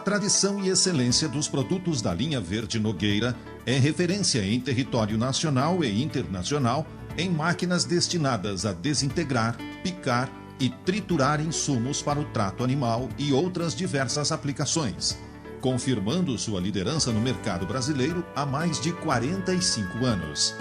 tradição e excelência dos produtos da linha Verde Nogueira é referência em território nacional e internacional em máquinas destinadas a desintegrar, picar e triturar insumos para o trato animal e outras diversas aplicações, confirmando sua liderança no mercado brasileiro há mais de 45 anos.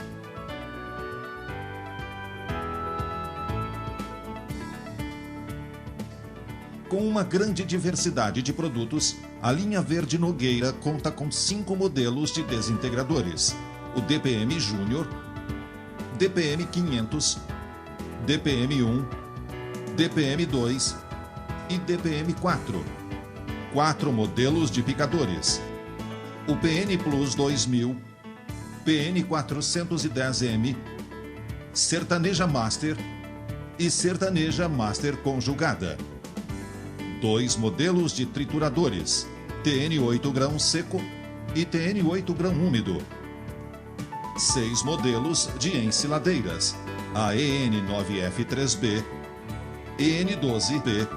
Com uma grande diversidade de produtos, a linha Verde Nogueira conta com 5 modelos de desintegradores: o DPM Júnior, DPM 500, DPM 1, DPM 2 e DPM 4. 4 modelos de picadores: o PN Plus 2000, PN 410M, Sertaneja Master e Sertaneja Master Conjugada. 2 modelos de trituradores, TN 8 grão seco e TN 8 grão úmido. 6 modelos de ensiladeiras, a EN9F3B, EN12B,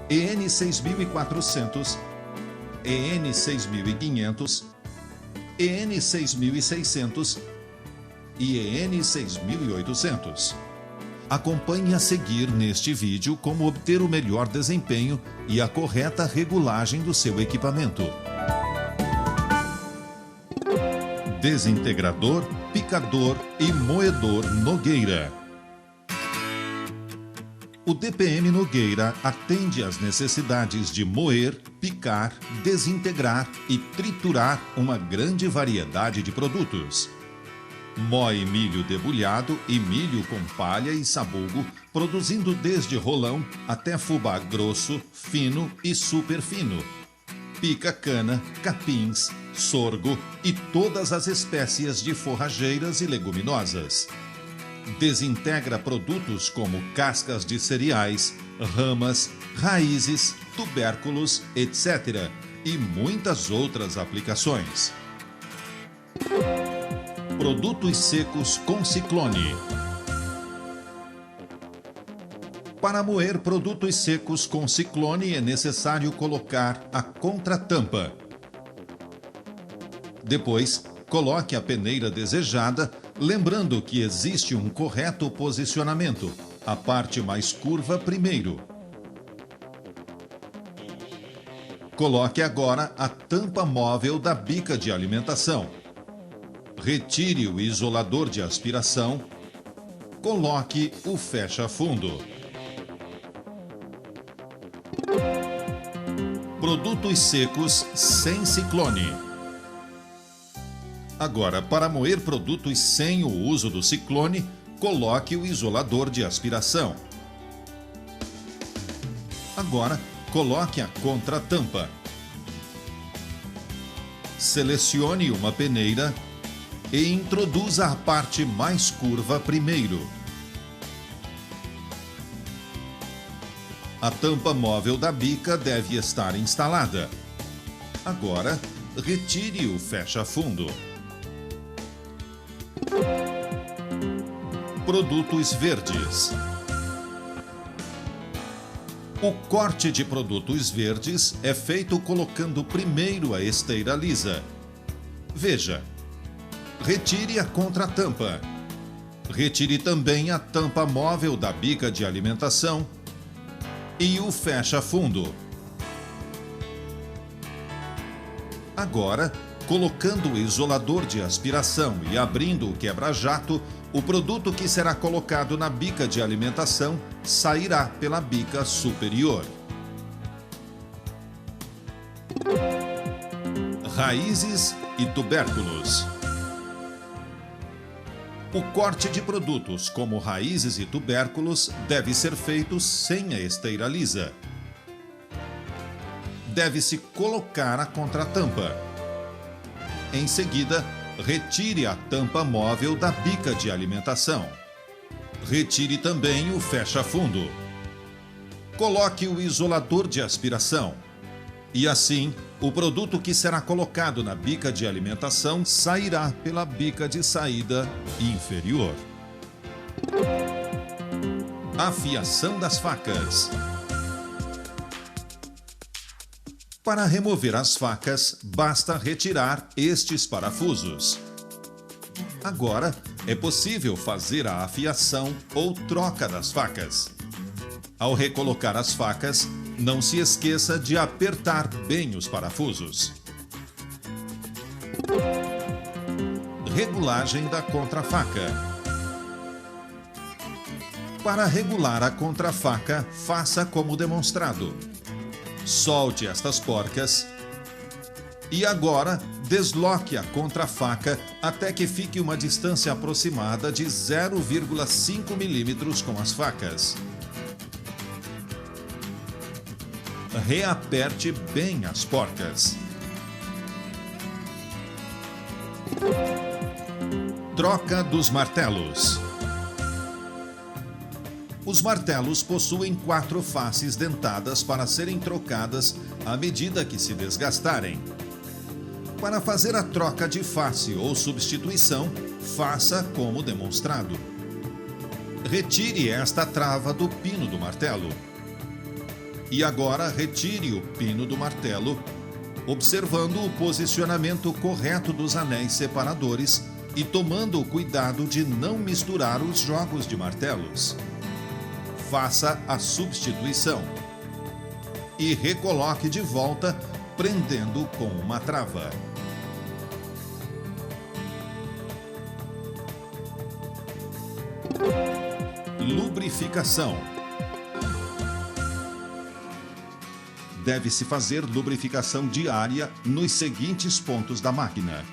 EN6400, EN6500, EN6600 e EN6800. Acompanhe a seguir neste vídeo como obter o melhor desempenho e a correta regulagem do seu equipamento. Desintegrador, picador e moedor Nogueira. O DPM Nogueira atende às necessidades de moer, picar, desintegrar e triturar uma grande variedade de produtos. Moe milho debulhado e milho com palha e sabugo, produzindo desde rolão até fubá grosso, fino e super fino. Pica cana, capins, sorgo e todas as espécies de forrageiras e leguminosas. Desintegra produtos como cascas de cereais, ramas, raízes, tubérculos, etc. e muitas outras aplicações. Produtos secos com ciclone. Para moer produtos secos com ciclone é necessário colocar a contratampa. Depois, coloque a peneira desejada, lembrando que existe um correto posicionamento, a parte mais curva primeiro. Coloque agora a tampa móvel da bica de alimentação. Retire o isolador de aspiração. Coloque o fecha-fundo. Produtos secos sem ciclone. Agora, para moer produtos sem o uso do ciclone, coloque o isolador de aspiração. Agora, coloque a contratampa. Selecione uma peneira e introduza a parte mais curva primeiro. A tampa móvel da bica deve estar instalada. Agora, retire o fecha-fundo. Produtos verdes. O corte de produtos verdes é feito colocando primeiro a esteira lisa. Veja. Retire a contratampa. Retire também a tampa móvel da bica de alimentação e o fecha-fundo. Agora, colocando o isolador de aspiração e abrindo o quebra-jato, o produto que será colocado na bica de alimentação sairá pela bica superior. Raízes e tubérculos. O corte de produtos como raízes e tubérculos deve ser feito sem a esteira lisa. Deve-se colocar a contratampa. Em seguida, retire a tampa móvel da bica de alimentação. Retire também o fecha-fundo. Coloque o isolador de aspiração. E assim, o produto que será colocado na bica de alimentação sairá pela bica de saída inferior. Afiação das facas. Para remover as facas, basta retirar estes parafusos. Agora, é possível fazer a afiação ou troca das facas. Ao recolocar as facas, não se esqueça de apertar bem os parafusos. Regulagem da contrafaca. Para regular a contrafaca, faça como demonstrado. Solte estas porcas e agora desloque a contrafaca até que fique uma distância aproximada de 0,5 milímetros com as facas. Reaperte bem as porcas. Troca dos martelos. Os martelos possuem 4 faces dentadas para serem trocadas à medida que se desgastarem. Para fazer a troca de face ou substituição, faça como demonstrado. Retire esta trava do pino do martelo. E agora retire o pino do martelo, observando o posicionamento correto dos anéis separadores e tomando o cuidado de não misturar os jogos de martelos. Faça a substituição e recoloque de volta, prendendo com uma trava. Lubrificação. Deve-se fazer lubrificação diária nos seguintes pontos da máquina.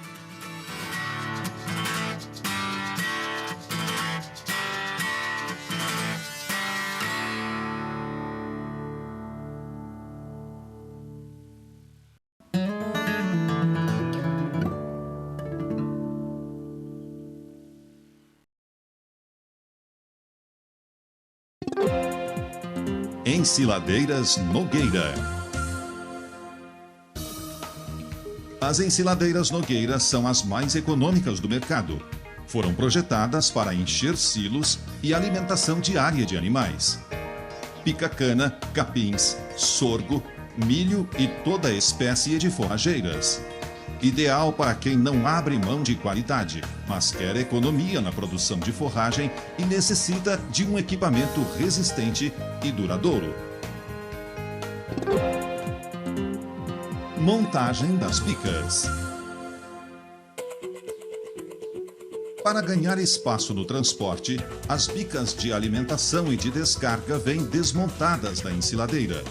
Ensiladeiras Nogueira. As ensiladeiras Nogueira são as mais econômicas do mercado. Foram projetadas para encher silos e alimentação diária de animais. Pica-cana, capins, sorgo, milho e toda espécie de forrageiras. Ideal para quem não abre mão de qualidade, mas quer economia na produção de forragem e necessita de um equipamento resistente e duradouro. Montagem das bicas. Para ganhar espaço no transporte, as bicas de alimentação e de descarga vêm desmontadas da ensiladeira.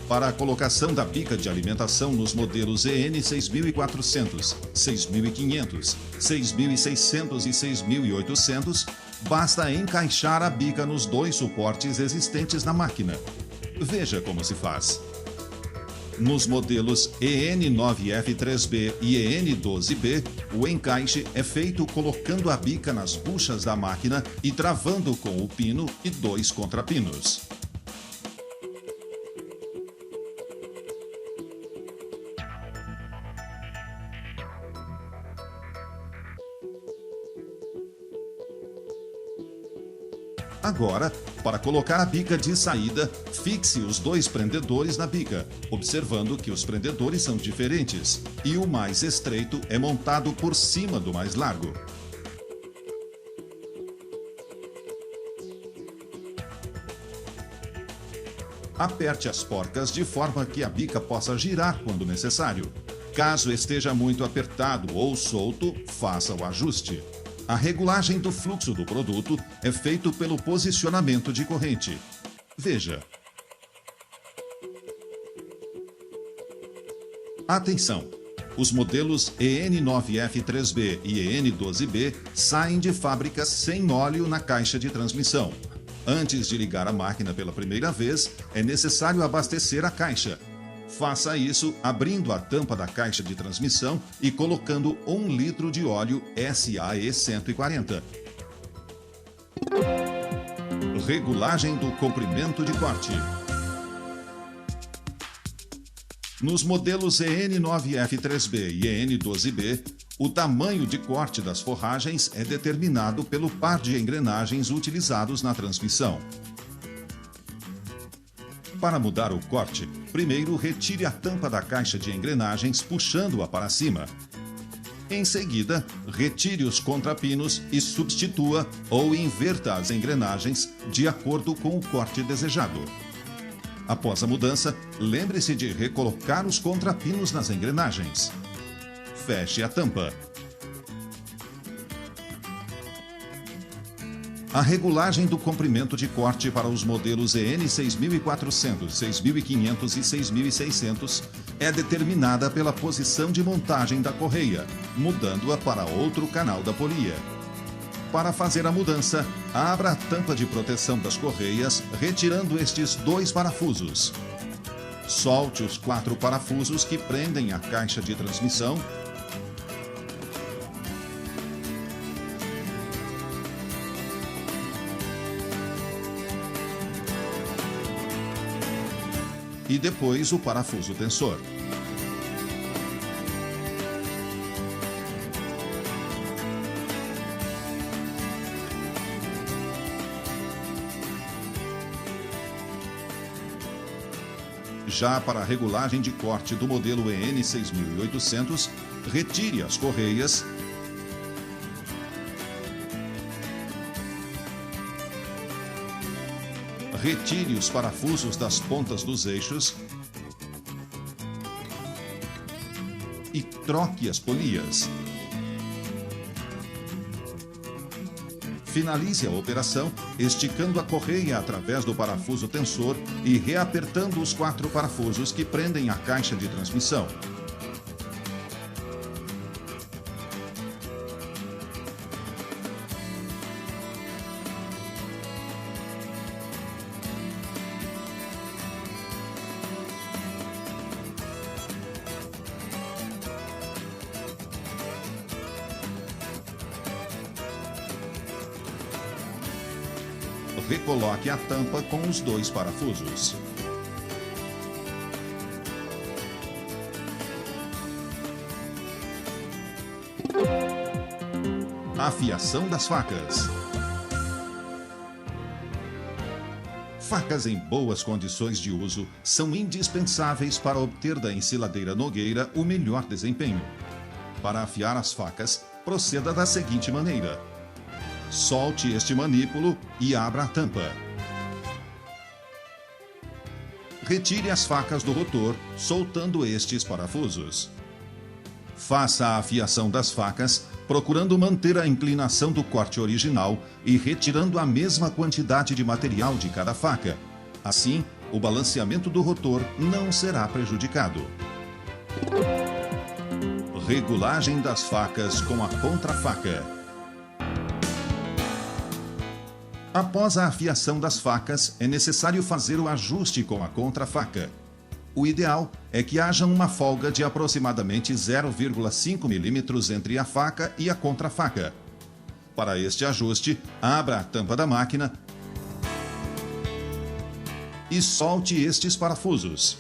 Para a colocação da bica de alimentação nos modelos EN 6400, 6500, 6600 e 6800, basta encaixar a bica nos 2 suportes existentes na máquina. Veja como se faz. Nos modelos EN9F3B e EN12B, o encaixe é feito colocando a bica nas buchas da máquina e travando com o pino e 2 contrapinos. Agora, para colocar a bica de saída, fixe os 2 prendedores na bica, observando que os prendedores são diferentes e o mais estreito é montado por cima do mais largo. Aperte as porcas de forma que a bica possa girar quando necessário. Caso esteja muito apertado ou solto, faça o ajuste. A regulagem do fluxo do produto é feito pelo posicionamento de corrente. Veja. Atenção! Os modelos EN9F3B e EN12B saem de fábrica sem óleo na caixa de transmissão. Antes de ligar a máquina pela primeira vez, é necessário abastecer a caixa. Faça isso abrindo a tampa da caixa de transmissão e colocando 1 litro de óleo SAE 140. Regulagem do comprimento de corte. Nos modelos EN9F3B e EN12B, o tamanho de corte das forragens é determinado pelo par de engrenagens utilizados na transmissão. Para mudar o corte, primeiro retire a tampa da caixa de engrenagens puxando-a para cima. Em seguida, retire os contrapinos e substitua ou inverta as engrenagens de acordo com o corte desejado. Após a mudança, lembre-se de recolocar os contrapinos nas engrenagens. Feche a tampa. A regulagem do comprimento de corte para os modelos EN 6400, 6500 e 6600 é determinada pela posição de montagem da correia, mudando-a para outro canal da polia. Para fazer a mudança, abra a tampa de proteção das correias, retirando estes 2 parafusos. Solte os 4 parafusos que prendem a caixa de transmissão e depois o parafuso tensor. Já para a regulagem de corte do modelo EN 6800, retire as correias, retire os parafusos das pontas dos eixos e troque as polias. Finalize a operação esticando a correia através do parafuso tensor e reapertando os 4 parafusos que prendem a caixa de transmissão. Recoloque a tampa com os 2 parafusos. Afiação das facas. Facas em boas condições de uso são indispensáveis para obter da ensiladeira Nogueira o melhor desempenho. Para afiar as facas, proceda da seguinte maneira: solte este manípulo e abra a tampa. Retire as facas do rotor, soltando estes parafusos. Faça a afiação das facas, procurando manter a inclinação do corte original e retirando a mesma quantidade de material de cada faca. Assim, o balanceamento do rotor não será prejudicado. Regulagem das facas com a contrafaca. Após a afiação das facas, é necessário fazer o ajuste com a contrafaca. O ideal é que haja uma folga de aproximadamente 0,5 mm entre a faca e a contrafaca. Para este ajuste, abra a tampa da máquina e solte estes parafusos.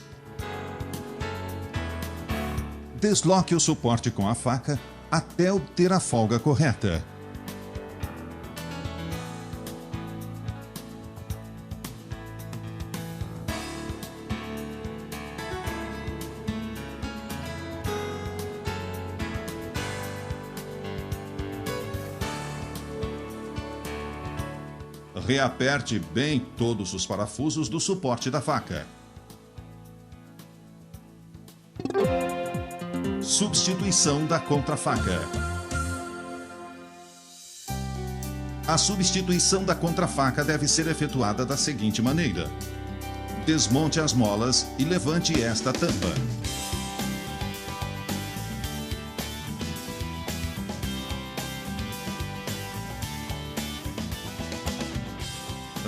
Desloque o suporte com a faca até obter a folga correta. Reaperte bem todos os parafusos do suporte da faca. Substituição da contrafaca. A substituição da contrafaca deve ser efetuada da seguinte maneira: desmonte as molas e levante esta tampa.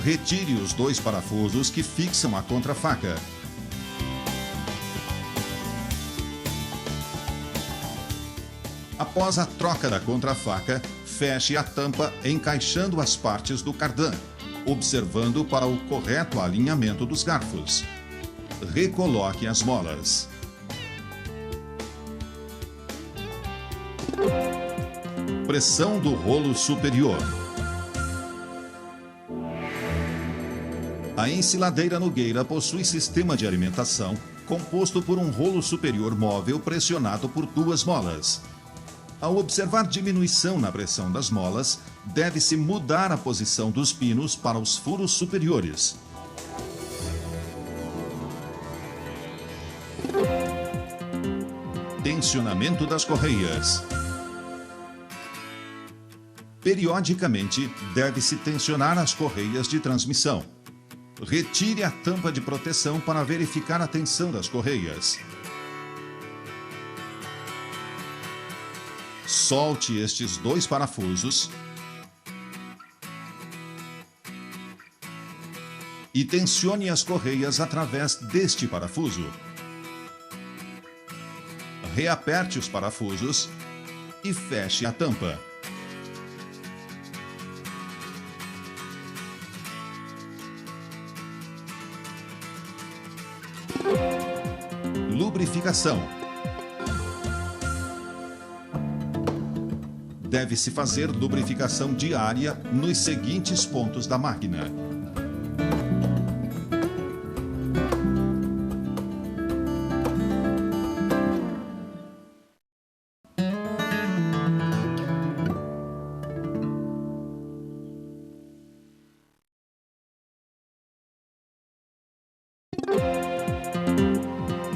Retire os 2 parafusos que fixam a contrafaca. Após a troca da contrafaca, feche a tampa encaixando as partes do cardan, observando para o correto alinhamento dos garfos. Recoloque as molas. Pressão do rolo superior. A ensiladeira Nogueira possui sistema de alimentação composto por um rolo superior móvel pressionado por duas molas. Ao observar diminuição na pressão das molas, deve-se mudar a posição dos pinos para os furos superiores. Tensionamento das correias. Periodicamente, deve-se tensionar as correias de transmissão. Retire a tampa de proteção para verificar a tensão das correias. Solte estes dois parafusos e tensione as correias através deste parafuso. Reaperte os parafusos e feche a tampa. Lubrificação. Deve-se fazer lubrificação diária nos seguintes pontos da máquina: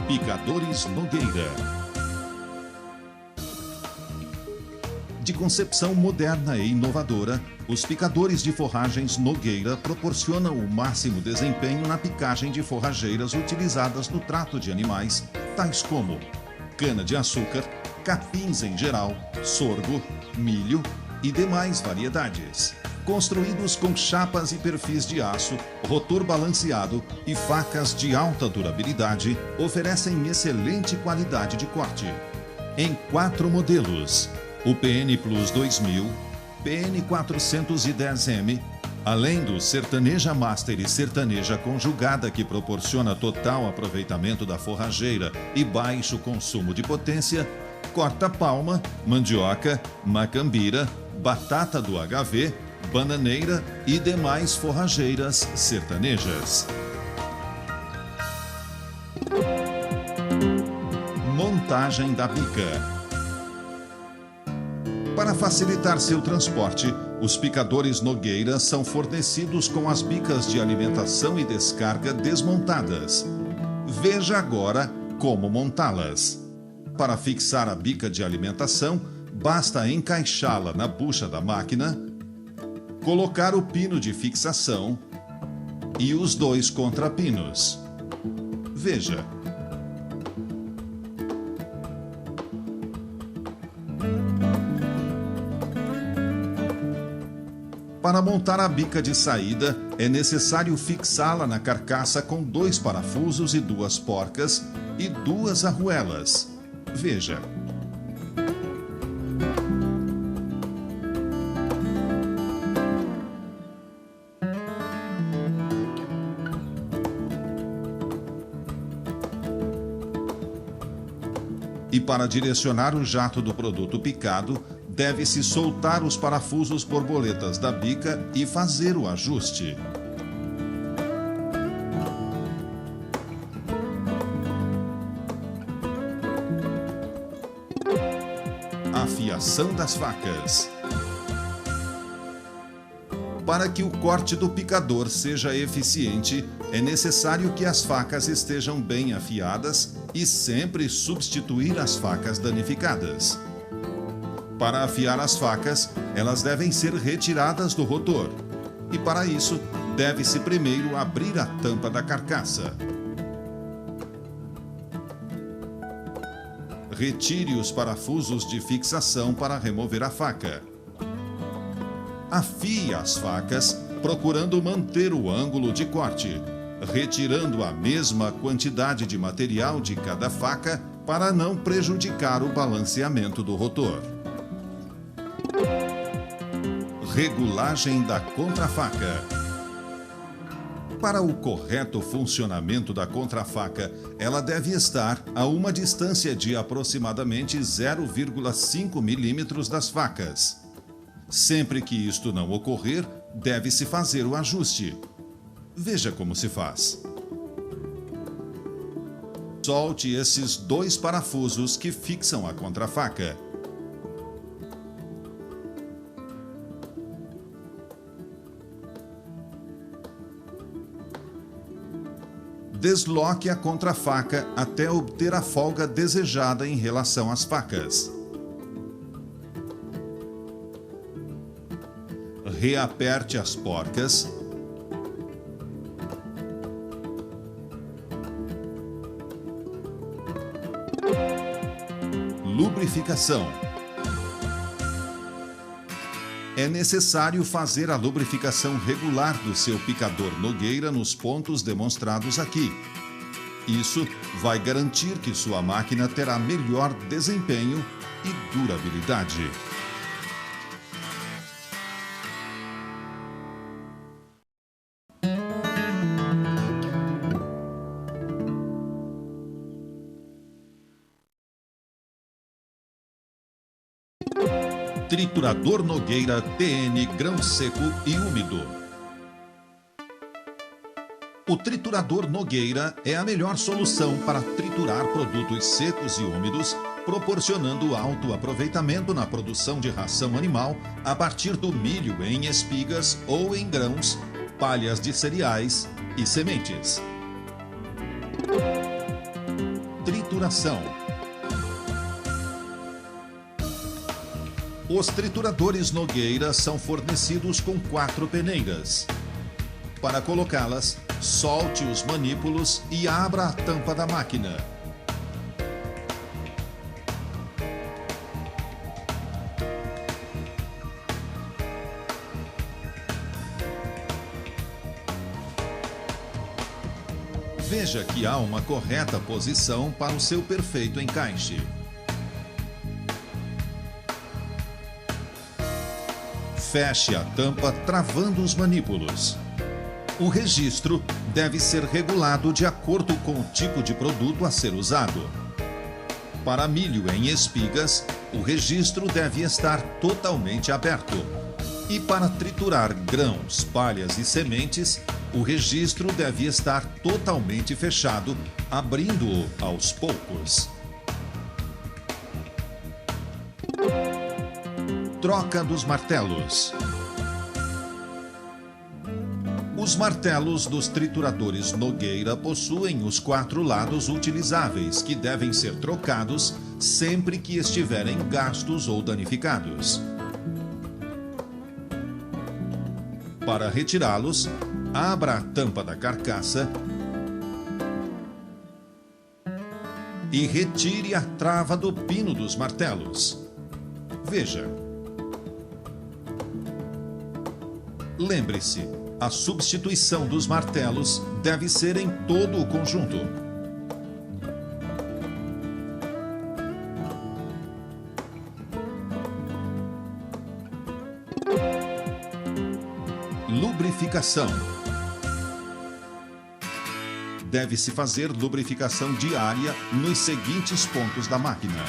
Picadores Nogueira. De concepção moderna e inovadora, os picadores de forragens Nogueira proporcionam o máximo desempenho na picagem de forrageiras utilizadas no trato de animais, tais como cana-de-açúcar, capins em geral, sorgo, milho e demais variedades. Construídos com chapas e perfis de aço, rotor balanceado e facas de alta durabilidade, oferecem excelente qualidade de corte. Em 4 modelos: o PN Plus 2000, PN 410M, além do Sertaneja Master e Sertaneja Conjugada, que proporciona total aproveitamento da forrageira e baixo consumo de potência, corta-palma, mandioca, macambira, batata do HV, bananeira e demais forrageiras sertanejas. Montagem da bica. Para facilitar seu transporte, os picadores Nogueira são fornecidos com as bicas de alimentação e descarga desmontadas. Veja agora como montá-las. Para fixar a bica de alimentação, basta encaixá-la na bucha da máquina, colocar o pino de fixação e os 2 contrapinos. Veja. Para montar a bica de saída, é necessário fixá-la na carcaça com 2 parafusos e 2 porcas e 2 arruelas. Veja. E para direcionar o jato do produto picado, deve-se soltar os parafusos borboletas da bica e fazer o ajuste. Afiação das facas. Para que o corte do picador seja eficiente, é necessário que as facas estejam bem afiadas e sempre substituir as facas danificadas. Para afiar as facas, elas devem ser retiradas do rotor. E para isso, deve-se primeiro abrir a tampa da carcaça. Retire os parafusos de fixação para remover a faca. Afie as facas, procurando manter o ângulo de corte, retirando a mesma quantidade de material de cada faca para não prejudicar o balanceamento do rotor. Regulagem da contrafaca. Para o correto funcionamento da contrafaca, ela deve estar a uma distância de aproximadamente 0,5 milímetros das facas. Sempre que isto não ocorrer, deve-se fazer o ajuste. Veja como se faz. Solte esses 2 parafusos que fixam a contrafaca. Desloque a contrafaca até obter a folga desejada em relação às facas. Reaperte as porcas. Lubrificação. É necessário fazer a lubrificação regular do seu picador Nogueira nos pontos demonstrados aqui. Isso vai garantir que sua máquina terá melhor desempenho e durabilidade. Triturador Nogueira TN grão seco e úmido. O triturador Nogueira é a melhor solução para triturar produtos secos e úmidos, proporcionando alto aproveitamento na produção de ração animal a partir do milho em espigas ou em grãos, palhas de cereais e sementes. Trituração. Os trituradores Nogueira são fornecidos com 4 peneiras. Para colocá-las, solte os manípulos e abra a tampa da máquina. Veja que há uma correta posição para o seu perfeito encaixe. Feche a tampa travando os manípulos. O registro deve ser regulado de acordo com o tipo de produto a ser usado. Para milho em espigas, o registro deve estar totalmente aberto. E para triturar grãos, palhas e sementes, o registro deve estar totalmente fechado, abrindo-o aos poucos. Troca dos martelos. Os martelos dos trituradores Nogueira possuem os 4 lados utilizáveis, que devem ser trocados sempre que estiverem gastos ou danificados. Para retirá-los, abra a tampa da carcaça e retire a trava do pino dos martelos. Veja. Lembre-se, a substituição dos martelos deve ser em todo o conjunto. Lubrificação. Deve-se fazer lubrificação diária nos seguintes pontos da máquina.